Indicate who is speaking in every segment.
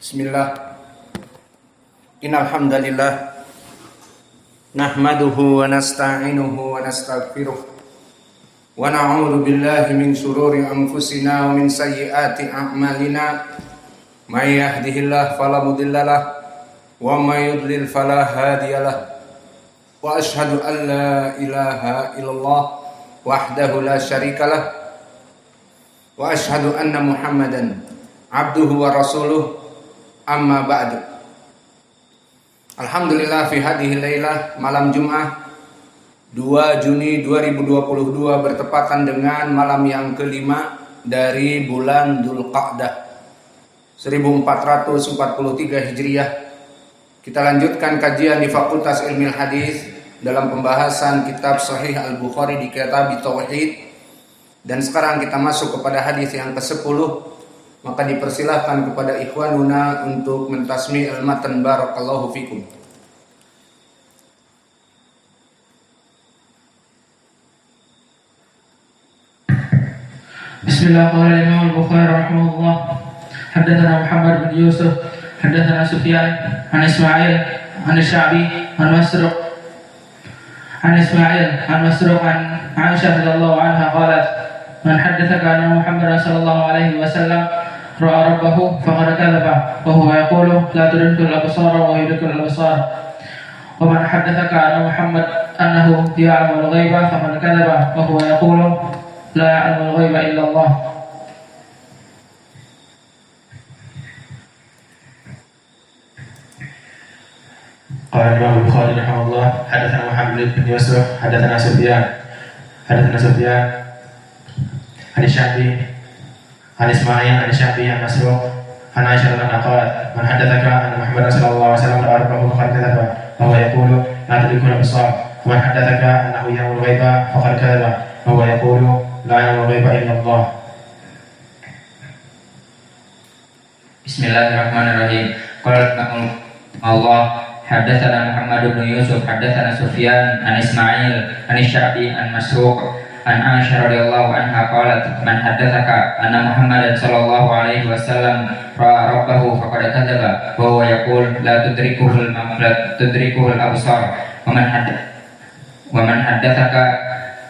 Speaker 1: Bismillah. Innal hamdalillah nahmaduhu wa nasta'inuhu wa nastaghfiruh wa na'udzu billahi min shururi anfusina wa min sayyiati a'malina. May yahdihillahu fala mudhillalah wa may yudlil fala hadiyalah. Wa asyhadu an la ilaha illallah wahdahu la syarikalah wa asyhadu anna Muhammadan abduhu wa rasuluh. Amma ba'du. Alhamdulillah fi hadhihi lailah, malam Jumat 2 Juni 2022 bertepatan dengan malam yang kelima dari bulan Dzulqa'dah 1443 Hijriah. Kita lanjutkan kajian di Fakultas Ilmu Hadis dalam pembahasan kitab Sahih Al-Bukhari di Kitab Tauhid, dan sekarang kita masuk kepada hadis yang ke-10. Maka dipersilahkan kepada ikhwanuna untuk mentasmi al-matan. Barakallahu fikum.
Speaker 2: Bismillah. Qala Imam Al-Bukhari rahimahullah, haddatsana Muhammad bin Yusuf, haddatsana Sufyan an Ismail an Sya'bi an Masruq an Ismail an Masruq an Aisyah radhiyallahu anha qalat, man haddatsaka anna Muhammadan sallallahu alaihi wasallam ra'a rabbahu faqad kadzaba wa huwa yaqulu la tudrikul absara wa yudrikul absar, wa man haddatsaka anna Muhammad annahu ya'lamul ghaiba faqad kadzaba wa huwa yaqulu la ya'lamul ghaiba illa Allah. Qala Imam Al-Bukhari rahimahullah, hadatsana Muhammad bin Yusuf, hadatsana Sufyan an Sya'bi an Ismail an Sya'bi an Masruq an Aisyah radhiyallahu anha, man haddatsaka anna Muhammadan sallallahu alaihi wasallam ra'a rabbahu faqad kadzaba wa huwa yaqulu la tudrikul absar, wa man haddatsaka annahu ya'lamul ghaiba faqad kadzaba wa huwa yaqulu la ya'lamul ghaiba illa Allah. Bismillahirrahmanirrahim. Qala Allah, haddatsana Muhammad bin Yusuf, haddatsana Sufyan an Ismail an Sya'bi an Masruq an Aisyah radhiyallahu anha qalat, man haddatsaka anna Muhammadan sallallahu alaihi wasallam ra'a rabbahu faqad kadzaba wa huwa yaqul la tudrikuhul absar, wa man haddatsaka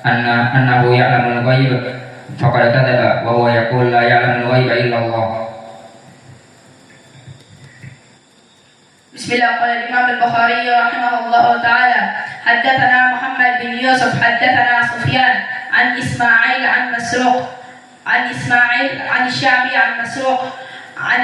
Speaker 2: annahu ya'lamul ghaib faqad kadzaba wa huwa yaqul la ya'lamul ghaiba illa Allah.
Speaker 3: Bismillah. Qala Imam Al-Bukhari rahimahullahu ta'ala, haddatsana Muhammad bin Yusuf, haddatsana Sufyan an Ismail an Masruq an Sya'bi an Masruq an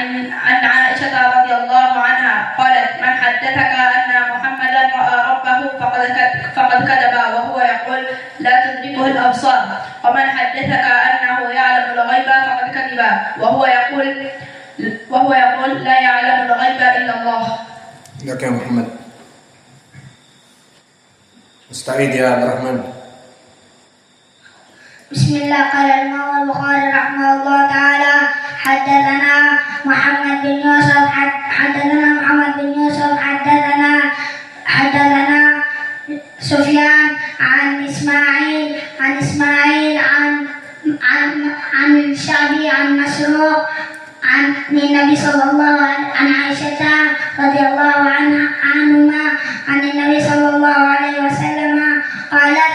Speaker 3: Aisyah radhiyallahu anha qalat, man haddatsaka anna Muhammadan ra'a rabbahu faqad kadzaba wa huwa yaqul la tudrikuhu al-absar, wa man haddatsaka annahu ya'lamul ghaiba faqad kadzaba wa huwa yaqul la ya'lamul ghaiba illa Allah.
Speaker 1: Ya Muhammad. Musta'id ya Abdurrahman.
Speaker 4: Bismillah. Qala Imam Al-Bukhari rahimahullah ta'ala, haddatsana Muhammad bin Yusuf, haddatsana Sufyan an Ismail an Sya'bi an Masruq an Nabi sallallahu an Aisyah radhiyallahu anha an Nabi sallallahu alaihi wasallam qalat,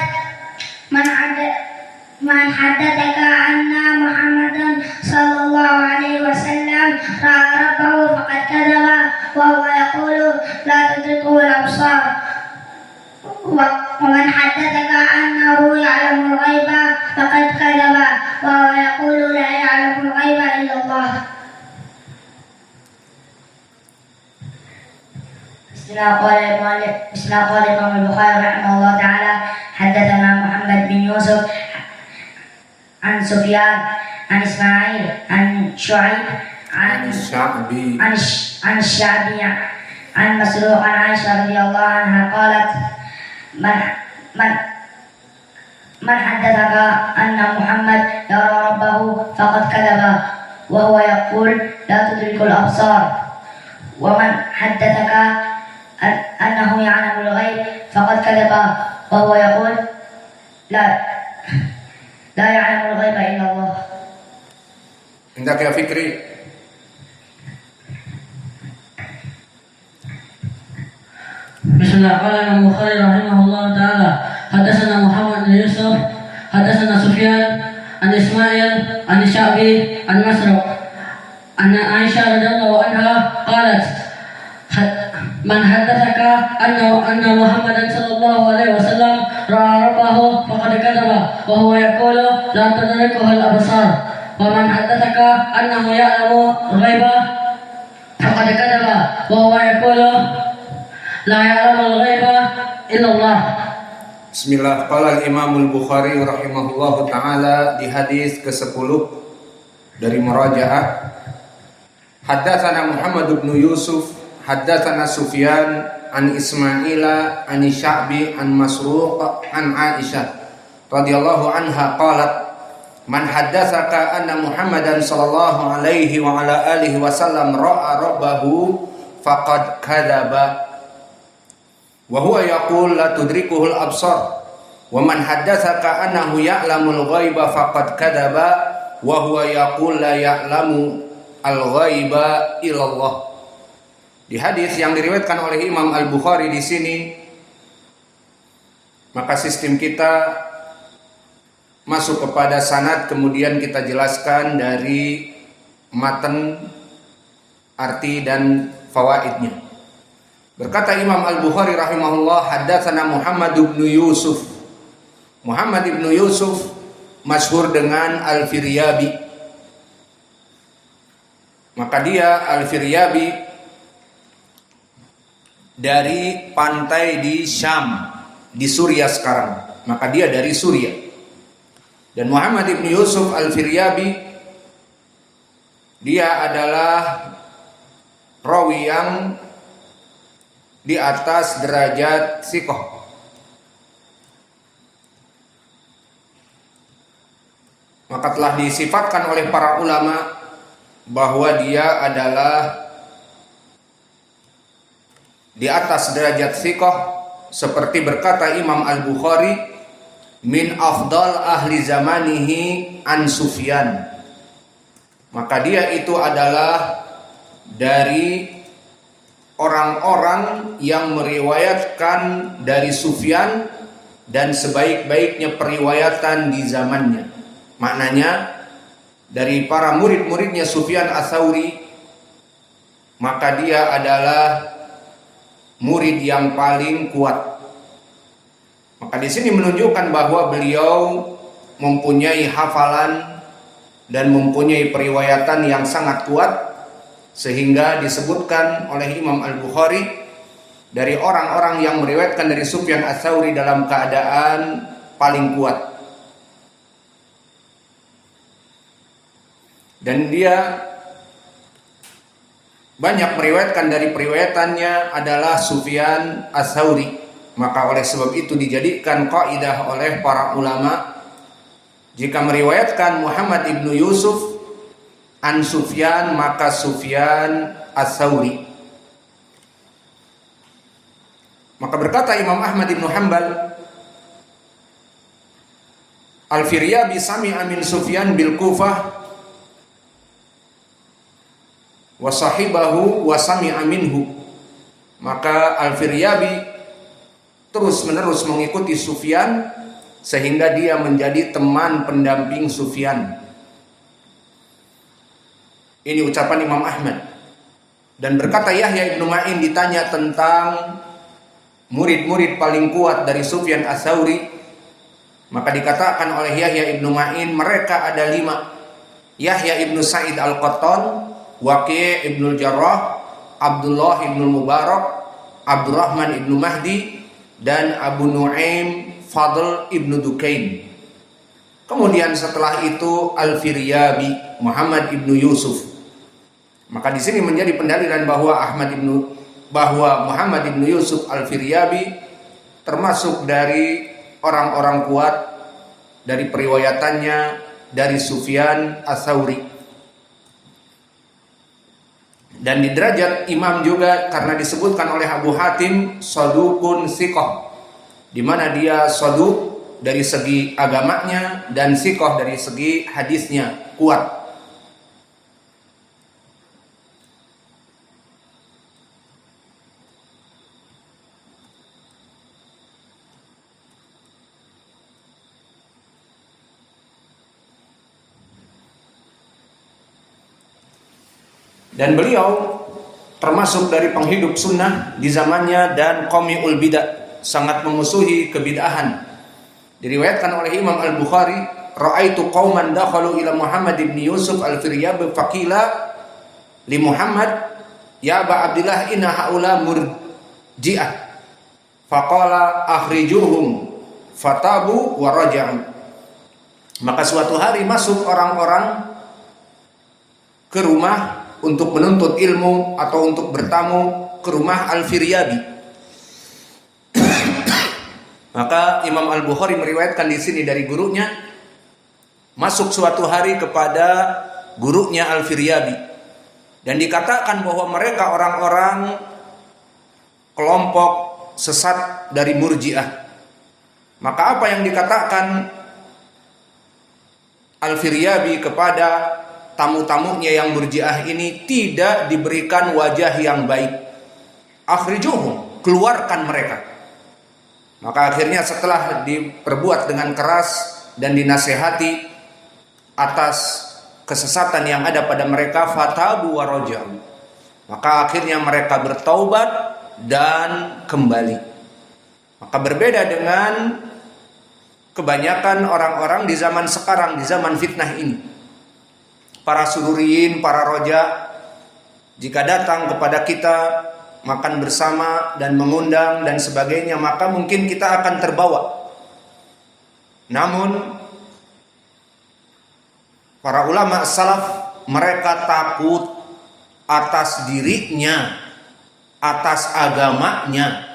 Speaker 4: man haddatsaka anna Muhammadan sallallahu alaihi wasallam ra'a rabbahu faqad kadzaba wa huwa yaqulu la tudrikuhu al-absar, wa man haddatsaka annahu ya'lamul ghaiba faqad kadzaba wa huwa yaqulu la ya'lamul ghaiba illa Allah. Bismillah. Qala Imam Al-Bukhari rahimahullah ta'ala, haddatsana Muhammad bin Yusuf an Sufyan an Ismail an Sya'bi an Masruq an Aisyah radhiyallahu anha qalat, man haddatsaka anna Muhammad yara rabbahu faqad kadzaba wa huwa yaqul la tudrikul absar, wa man haddatsaka annahu ya'lamul ghaib faqad kadzaba wa huwa yaqul la ya'lamul ghaiba illa Allah.
Speaker 1: Hendak ya Fikri.
Speaker 5: Bismillah. Qala Imam Bukhari rahimahullah taala, hadatsana Muhammad bin Yusuf, hadatsana Sufyan an Ismail an Sya'bi an Masruq anna Aisyah radhiyallahu anha qalat man haddatsaka anna Muhammadan sallallahu alaihi wasallam ra'a rabbahu faqad kadzaba wa huwa yaqulu la tudrikuhu al-absar wa man haddatsaka annahu ya'lamu al-ghaiba faqad kadzaba wa huwa yaqulu la ya'lamu al-ghaiba illa Allah.
Speaker 1: Bismillah. Qala al-Imam al-Bukhari rahimahullahu taala di hadis ke-10 dari murajaah, haddatsana Muhammad bin Yusuf, haddatsana Sufyan an Ismaila an Sya'bi an Masruq an Aisyah radhiyallahu anha qalat man haddatsaka anna Muhammadan sallallahu alaihi wa ala alihi wasallam ra'a rabbahu faqad kadzaba wa huwa yaqul la tudrikuhul absar wa man haddatsaka annahu ya'lamul ghaiba faqad kadzaba wa huwa yaqul la ya'lamu al-ghaiba illallah. Di hadis yang diriwayatkan oleh Imam Al-Bukhari di sini, maka sistem kita masuk kepada sanad, kemudian kita jelaskan dari matan, arti dan fawaidnya. Berkata Imam Al-Bukhari rahimahullah, haddatsana Muhammad bin Yusuf. Muhammad bin Yusuf masyhur dengan Al-Firyabi. Maka dia Al-Firyabi dari pantai di Syam, di Suriah sekarang. Maka dia dari Suriah. Dan Muhammad bin Yusuf Al-Firyabi, dia adalah rawi yang di atas derajat thiqah. Maka telah disifatkan oleh para ulama bahwa dia adalah di atas derajat thiqah, seperti berkata Imam Al-Bukhari, min afdal ahli zamanihi an Sufyan. Maka dia itu adalah dari orang-orang yang meriwayatkan dari Sufyan dan sebaik-baiknya periwayatan di zamannya. Maknanya dari para murid-muridnya Sufyan Ats-Tsauri, maka dia adalah murid yang paling kuat. Maka di sini menunjukkan bahwa beliau mempunyai hafalan dan mempunyai periwayatan yang sangat kuat, sehingga disebutkan oleh Imam Al-Bukhari dari orang-orang yang meriwayatkan dari Sufyan Ats-Tsauri dalam keadaan paling kuat. Dan dia banyak meriwayatkan dari periwayatannya adalah Sufyan Ats-Tsauri. Maka oleh sebab itu dijadikan kaidah oleh para ulama, jika meriwayatkan Muhammad ibnu Yusuf an Sufyan, maka Sufyan Ats-Tsauri. Maka berkata Imam Ahmad ibnu Hanbal, Al-Firyabi sami'a min Sufyan bil Kufah wa sahibahu wa sami'a minhu. Maka Al-Firyabi terus menerus mengikuti Sufyan sehingga dia menjadi teman pendamping Sufyan. Ini ucapan Imam Ahmad. Dan berkata Yahya ibnu Ma'in ditanya tentang murid-murid paling kuat dari Sufyan Ats-Tsauri, maka dikatakan oleh Yahya ibnu Ma'in mereka ada 5. Yahya ibnu Sa'id Al-Qattan, Waqi' ibnu Jarrah, Abdullah ibnu Mubarak, Abdurrahman ibnu Mahdi, dan Abu Nu'aim Fadl ibnu Dukain. Kemudian setelah itu Al-Firyabi, Muhammad ibnu Yusuf. Maka di sini menjadi pendalilan bahwa Muhammad ibnu Yusuf Al-Firyabi termasuk dari orang-orang kuat dari periwayatannya dari Sufyan Ats-Tsauri. Dan di derajat imam juga karena disebutkan oleh Abu Hatim sadukun thiqah, di mana dia saduk dari segi agamanya dan thiqah dari segi hadisnya kuat. Dan beliau termasuk dari penghidup sunnah di zamannya dan qami'ul bidah, sangat memusuhi kebid'ahan. Diriwayatkan oleh Imam Al-Bukhari, ra'aitu qauman dakhalu ila Muhammad ibn Yusuf al-Firyab faqila li Muhammad ya Aba Abdillah inna haula murji'ah faqala akhrijuhum fatabu wa raja'u. Maka suatu hari masuk orang-orang ke rumah untuk menuntut ilmu atau untuk bertamu ke rumah Al-Firyabi. Maka Imam Al-Bukhari meriwayatkan di sini dari gurunya, masuk suatu hari kepada gurunya Al-Firyabi, dan dikatakan bahwa mereka orang-orang kelompok sesat dari Murji'ah. Maka apa yang dikatakan Al-Firyabi kepada tamu-tamunya yang Murji'ah ini, tidak diberikan wajah yang baik. Akhrijuhum, keluarkan mereka. Maka akhirnya setelah diperbuat dengan keras dan dinasehati atas kesesatan yang ada pada mereka, fatabu wa raja'u, maka akhirnya mereka bertaubat dan kembali. Maka berbeda dengan kebanyakan orang-orang di zaman sekarang, di zaman fitnah ini. Para sururiyin, para roja, jika datang kepada kita makan bersama dan mengundang dan sebagainya, maka mungkin kita akan terbawa. Namun para ulama salaf, mereka takut atas dirinya, atas agamanya.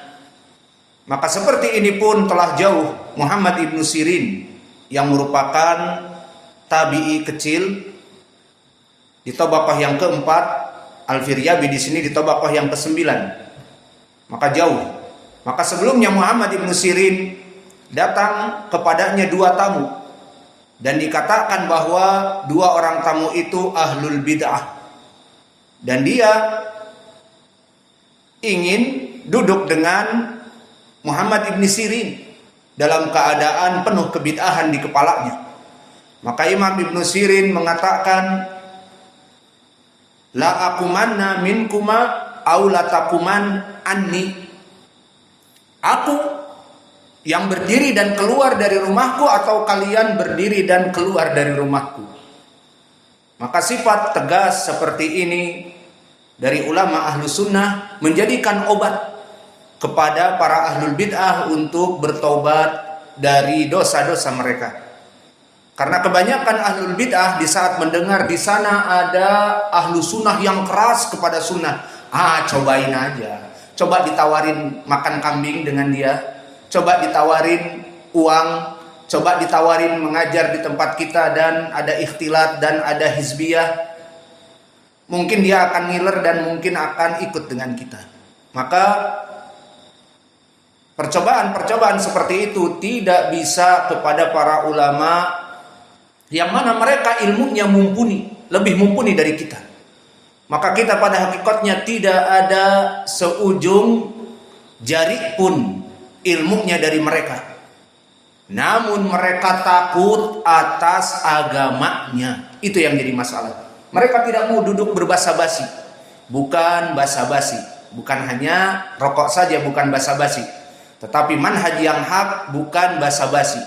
Speaker 1: Maka seperti ini pun telah jauh Muhammad ibn Sirin yang merupakan tabi'i kecil di tabaqah yang keempat, Al-Firyabi di sini di tabaqah yang kesembilan. Maka jauh. Maka sebelumnya Muhammad ibn Sirin datang kepadanya dua tamu, dan dikatakan bahwa dua orang tamu itu ahlul bid'ah, dan dia ingin duduk dengan Muhammad ibn Sirin dalam keadaan penuh kebid'ahan di kepalanya. Maka Imam ibn Sirin mengatakan, la akumanna minkuma aw la takuman anni. Aku yang berdiri dan keluar dari rumahku, atau kalian berdiri dan keluar dari rumahku. Maka sifat tegas seperti ini dari ulama ahlu sunnah menjadikan obat kepada para ahlul bid'ah untuk bertobat dari dosa-dosa mereka. Karena kebanyakan ahlul bid'ah di saat mendengar di sana ada ahlu sunnah yang keras kepada sunnah, cobain aja, coba ditawarin makan kambing dengan dia, coba ditawarin uang, coba ditawarin mengajar di tempat kita dan ada ikhtilat dan ada hizbiyah, mungkin dia akan ngiler dan mungkin akan ikut dengan kita. Maka percobaan-percobaan seperti itu tidak bisa kepada para ulama yang mana mereka ilmunya mumpuni, lebih mumpuni dari kita. Maka kita pada hakikatnya tidak ada seujung jari pun ilmunya dari mereka. Namun mereka takut atas agamanya. Itu yang jadi masalah. Mereka tidak mau duduk berbasa-basi. Bukan basa-basi, bukan hanya rokok saja, bukan basa-basi, tetapi manhaj yang hak, bukan basa-basi.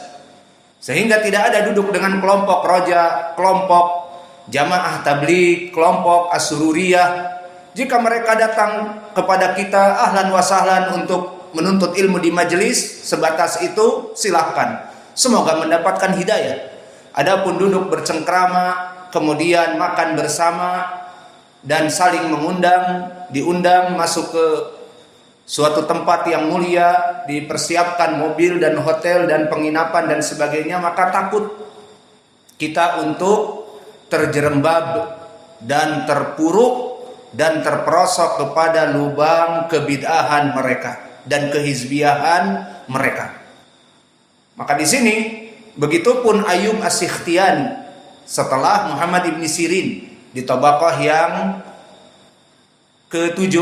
Speaker 1: Sehingga tidak ada duduk dengan kelompok roja, kelompok jamaah tabligh, kelompok asururiyah. Jika mereka datang kepada kita ahlan wa sahlan untuk menuntut ilmu di majelis, sebatas itu silahkan. Semoga mendapatkan hidayah. Adapun duduk bercengkrama, kemudian makan bersama dan saling mengundang, diundang masuk ke suatu tempat yang mulia, dipersiapkan mobil dan hotel dan penginapan dan sebagainya, maka takut kita untuk terjerembab dan terpuruk dan terperosok kepada lubang kebid'ahan mereka dan kehizbiyahan mereka. Maka di sini begitupun Ayyub As-Sikhtiyani setelah Muhammad ibn Sirin di tabaqah yang ke-7,